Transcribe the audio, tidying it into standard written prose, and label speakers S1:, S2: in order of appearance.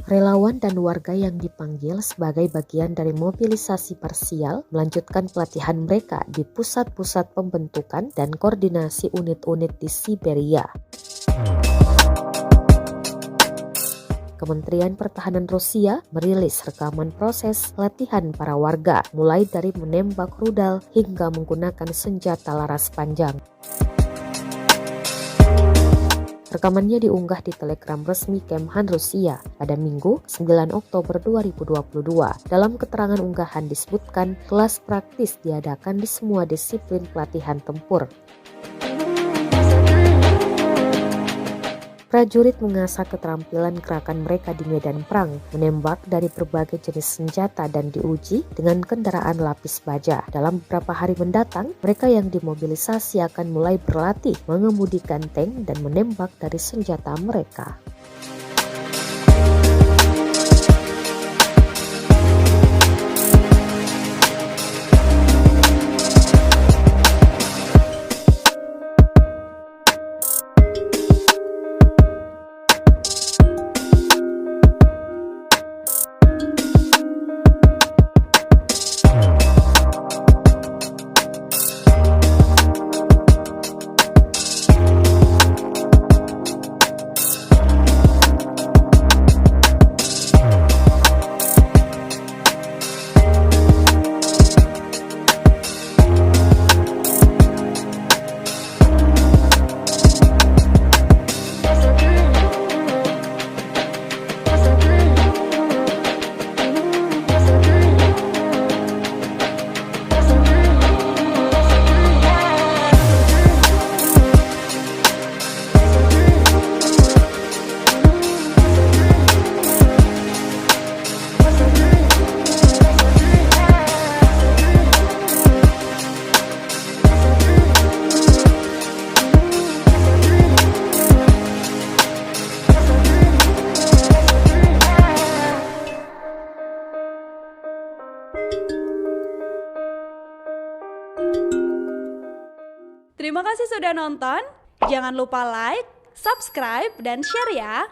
S1: Relawan dan warga yang dipanggil sebagai bagian dari mobilisasi parsial melanjutkan pelatihan mereka di pusat-pusat pembentukan dan koordinasi unit-unit di Siberia. Kementerian Pertahanan Rusia merilis rekaman proses latihan para warga, mulai dari menembak rudal hingga menggunakan senjata laras panjang. Rekamannya diunggah di Telegram resmi Kemhan Rusia pada Minggu 9 Oktober 2022. Dalam keterangan unggahan disebutkan kelas praktis diadakan di semua disiplin pelatihan tempur. Prajurit mengasah keterampilan gerakan mereka di medan perang, menembak dari berbagai jenis senjata dan diuji dengan kendaraan lapis baja. Dalam beberapa hari mendatang, mereka yang dimobilisasi akan mulai berlatih mengemudikan tank dan menembak dari senjata mereka.
S2: Terima kasih sudah nonton. Jangan lupa like, subscribe, dan share ya.